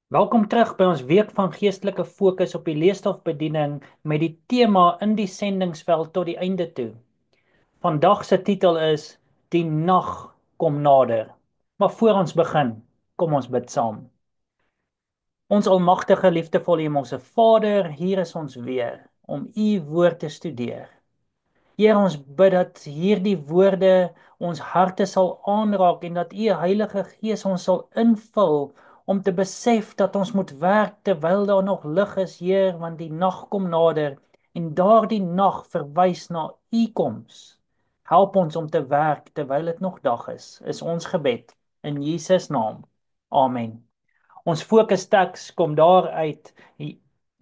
Welkom terug by ons week van geestelike fokus op die leesstofbediening met die tema in die sendingsveld tot die einde toe. Vandag se titel is Die nag kom nader. Maar voor ons begin, kom ons bid saam. Ons almagtige liefdevolle Hemelse Vader, hier is ons weer om u woord te studeer. Heer, ons bid dat hierdie woorde ons harte sal aanraak en dat U Heilige Gees ons sal invul om te besef dat ons moet werk terwyl daar nog lig is, Heer, want die nag kom nader en daardie nag verwys na U koms. Help ons om te werk terwyl dit nog dag is ons gebed in Jesus naam. Amen. Ons fokustekst kom daar uit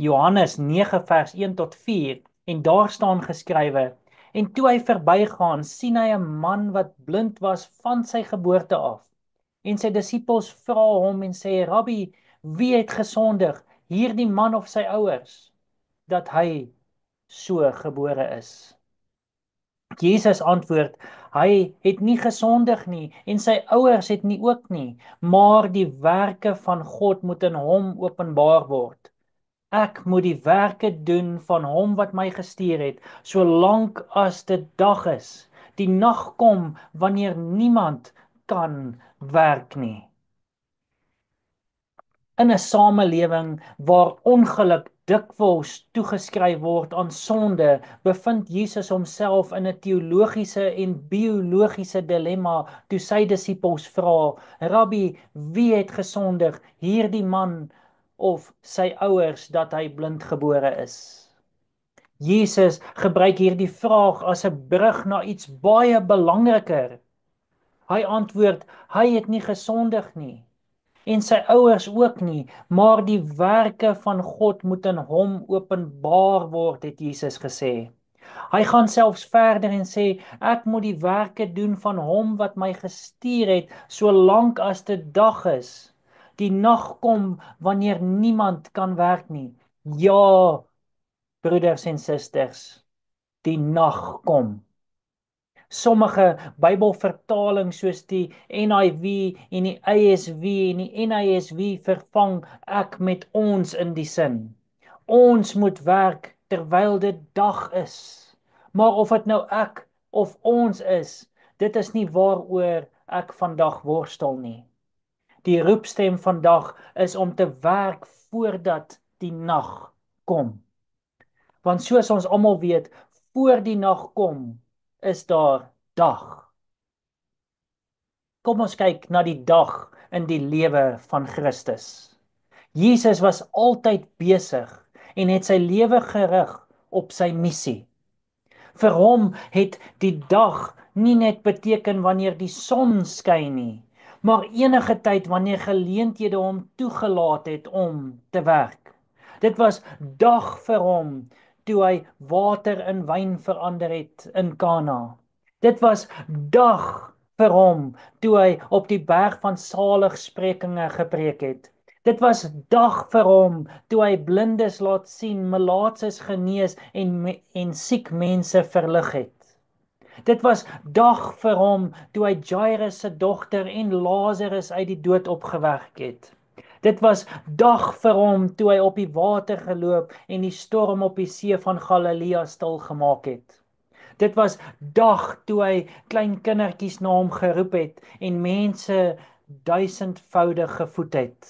Johannes 9 vers 1 tot 4 en daar staan geskrywe: En toe hy verbygaan, sien hy 'n man wat blind was van sy geboorte af. En sy disippels vra hom en sê: Rabbi, wie het gesondig, hierdie man of sy ouers, dat hy so gebore is? Jesus antwoord: Hy het nie gesondig nie en sy ouers het nie ook nie, maar die werke van God moet in hom openbaar word. Ek moet die werke doen van hom wat my gestuur het, solank as dit dag is. Die nag kom wanneer niemand kan werk nie. In 'n samelewing waar ongeluk dikwels toegeskryf word aan sonde, bevind Jesus homself in 'n teologiese en biologiese dilemma toe sy disippels vra: Rabbi, wie het gesondig, hierdie man of sy ouers, dat hy blindgebore is? Jesus gebruik hierdie vraag as 'n brug na iets baie belangriker. Hy antwoord: hy het nie gesondig nie en sy ouers ook nie, maar die werke van God moet in hom openbaar word, het Jesus gesê. Hy gaan selfs verder en sê: ek moet die werke doen van hom wat my gestuur het, solank as dit dag is. Die nag kom wanneer niemand kan werk nie. Ja, broeders en susters, die nag kom. Sommige Bybelvertalings soos die NIV en die ASV en die NASV vervang ek met ons in die sin. Ons moet werk terwyl dit dag is. Maar of dit nou ek of ons is, dit is nie waaroor ek vandag worstel nie. Die roepstem vandag is om te werk voordat die nag kom. Want soos ons almal weet, voor die nag kom, is daar dag. Kom ons kyk na die dag in die lewe van Christus. Jesus was altyd besig en het sy lewe gerig op sy missie. Vir hom het die dag nie net beteken wanneer die son skyn nie, maar enige tyd wanneer geleenthede hom toegelaat het om te werk. Dit was dag vir hom toe hy water in wyn verander het in Kana. Dit was dag vir hom toe hy op die berg van saligsprekinge gepreek het. Dit was dag vir hom toe hy blindes laat sien, melaatses genees en siek mense verlig het. Dit was dag vir hom toe hy Jairus se dogter en Lazarus uit die dood opgewek het. Dit was dag vir hom toe hy op die water geloop en die storm op die see van Galilea stil gemaak het. Dit was dag toe hy klein kindertjies na hom geroep het en mense duisendvoudig gevoed het.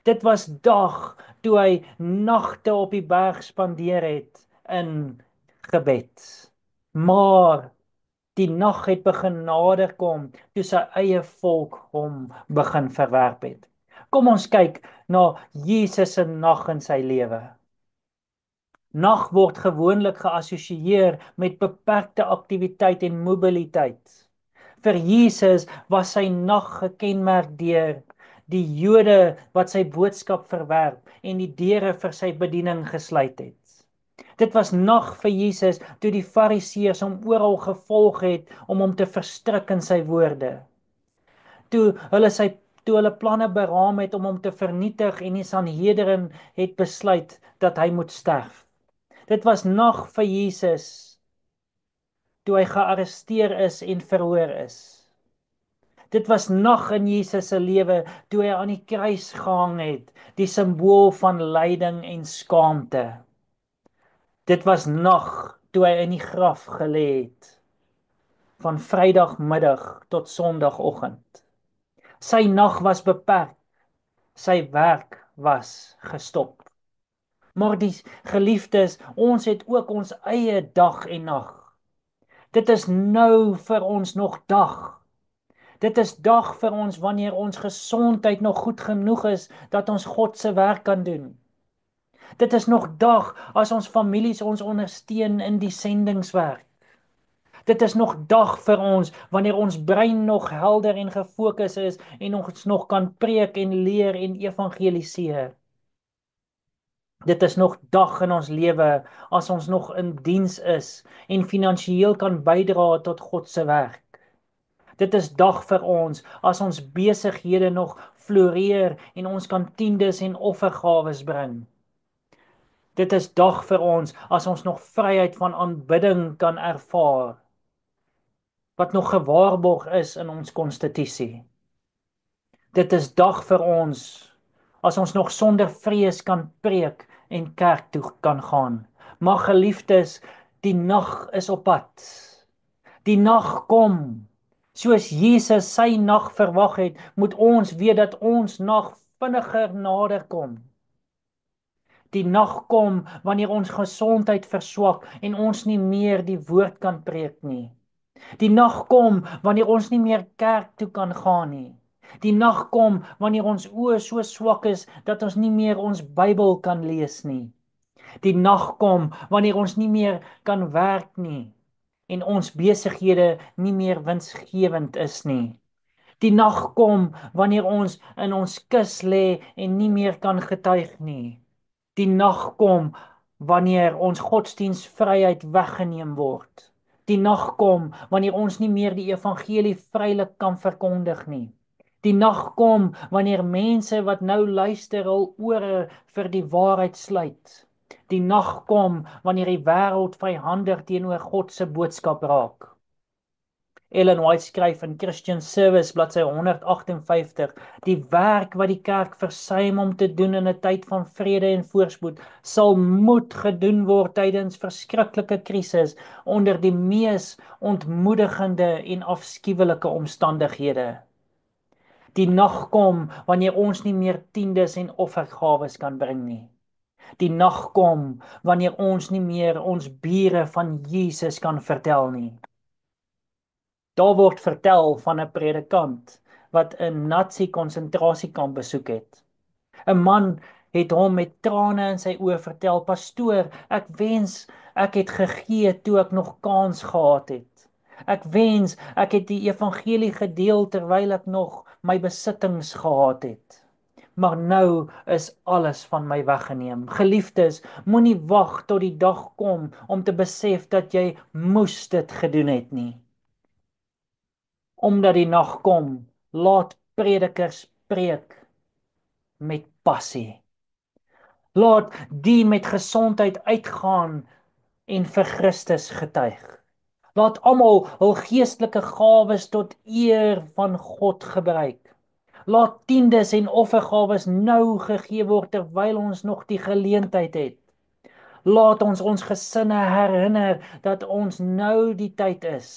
Dit was dag toe hy nagte op die berg spandeer het in gebed. Maar die nag het begin nader kom toe sy eie volk hom begin verwerp het. Kom ons kyk na Jesus se nag in sy lewe. Nag word gewoonlik geassosieer met beperkte aktiwiteit en mobiliteit. Vir Jesus was sy nag gekenmerk deur die Jode wat sy boodskap verwerp en die deure vir sy bediening gesluit het. Dit was nag vir Jesus toe die Fariseërs hom oral gevolg het om hom te verstrik in sy woorde. Toe hulle planne beraam het om hom te vernietig en die Sanhedrin het besluit dat hy moet sterf. Dit was nag vir Jesus toe hy gearresteer is en verhoor is. Dit was nag in Jesus se lewe toe hy aan die kruis gehang het, die simbool van lyding en skaamte. Dit was nag toe hy in die graf gelê het, van Vrydagmiddag tot Sondagoggend. Sy nag was beperk, sy werk was gestop. Maar die geliefdes, ons het ook ons eie dag en nag. Dit is nou vir ons nog dag. Dit is dag vir ons wanneer ons gesondheid nog goed genoeg is dat ons God se werk kan doen. Dit is nog dag as ons families ons ondersteun in die sendingswerk. Dit is nog dag vir ons wanneer ons brein nog helder en gefokus is en ons nog kan preek en leer en evangeliseer. Dit is nog dag in ons lewe as ons nog in diens is en finansiëel kan bydra tot God se werk. Dit is dag vir ons as ons besighede nog floreer en ons kan tiendes en offergawes bring. Dit is dag vir ons as ons nog vryheid van aanbidding kan ervaar, wat nog gewaarborg is in ons konstitusie. Dit is dag vir ons as ons nog sonder vrees kan preek en kerk toe kan gaan. Maar geliefdes, die nag is op pad. Die nag kom. Soos Jesus sy nag verwag het, moet ons weet dat ons nag vinniger nader kom. Die nag kom wanneer ons gesondheid verswak en ons nie meer die woord kan preek nie. Die nag kom wanneer ons nie meer kerk toe kan gaan nie. Die nag kom wanneer ons oë so swak is dat ons nie meer ons Bybel kan lees nie. Die nag kom wanneer ons nie meer kan werk nie en ons besighede nie meer winsgewend is nie. Die nag kom wanneer ons in ons kus lê en nie meer kan getuig nie. Die nag kom wanneer ons godsdienstvryheid weggeneem word. Die nag kom wanneer ons nie meer die evangelie vrylik kan verkondig nie. Die nag kom wanneer mense wat nou luister hul ore vir die waarheid sluit. Die nag kom wanneer die wêreld vyhandig teenoor God se boodskap raak. Ellen White skryf in Christian Service bladsy 158, die werk wat die kerk versuim om te doen in 'n tyd van vrede en voorspoed, sal moet gedoen word tydens verskriklike krisis onder die mees ontmoedigende en afskuwelike omstandighede. Die nag kom wanneer ons nie meer tiendes en offergawes kan bring nie. Die nag kom wanneer ons nie meer ons bure van Jesus kan vertel nie. Daar word vertel van 'n predikant wat 'n Nazi konsentrasiekamp besoek het. 'n Man het hom met trane in sy oë vertel: "Pastoor, ek wens ek het gegee toe ek nog kans gehad het. Ek wens ek het die evangelie gedeel terwyl ek nog my besittings gehad het. Maar nou is alles van my weggeneem." Geliefdes, moenie wag tot die dag kom om te besef dat jy moes dit gedoen het nie. Omdat die nag kom, laat predikers preek met passie. Laat die met gesondheid uitgaan en vir Christus getuig. Laat almal hul geestelike gawes tot eer van God gebruik. Laat tiendes en offergawes nou gegee word terwyl ons nog die geleentheid het. Laat ons ons gesinne herinner dat ons nou die tyd is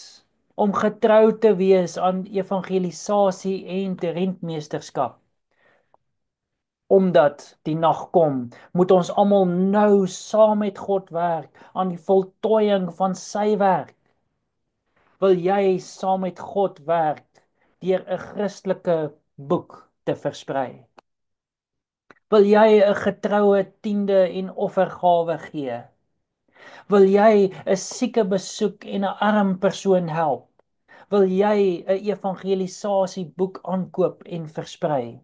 om getrou te wees aan evangelisasie en rentmeesterskap. Omdat die nag kom, moet ons almal nou saam met God werk aan die voltooiing van sy werk. Wil jy saam met God werk deur 'n Christelike boek te versprei? Wil jy 'n getroue tiende en offergawe gee? Wil jy 'n sieke besoek en 'n arm persoon help? Wil jy 'n evangelisasieboek aankoop en versprei?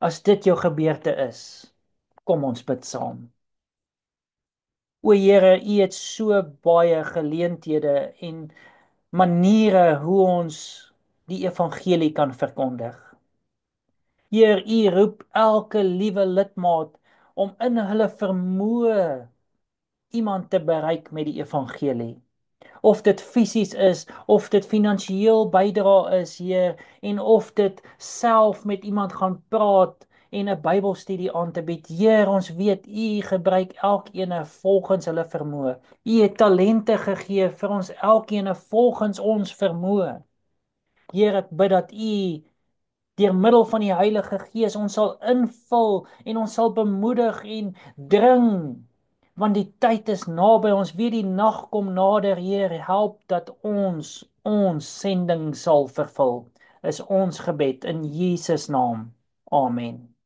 As dit jou gebeurte is, kom ons bid saam. O Here, U het so baie geleenthede en maniere hoe ons die evangelie kan verkondig. Heer, U roep elke liewe lidmaat om in hulle vermoë iemand te bereik met die evangelie. Of dit fisies is, of dit finansiëel bydra is, Heer, en of dit self met iemand gaan praat en 'n Bybelstudie aan te bied. Heer, ons weet U gebruik elkeen volgens hulle vermoë. U het talente gegee vir ons elkeen volgens ons vermoë. Heer, ek bid dat U deur middel van die Heilige Gees ons sal invul en ons sal bemoedig en dring, want die tyd is naby. Ons weet die nag kom nader. Heer, help dat ons sending sal vervul. Is ons gebed in Jesus naam. Amen.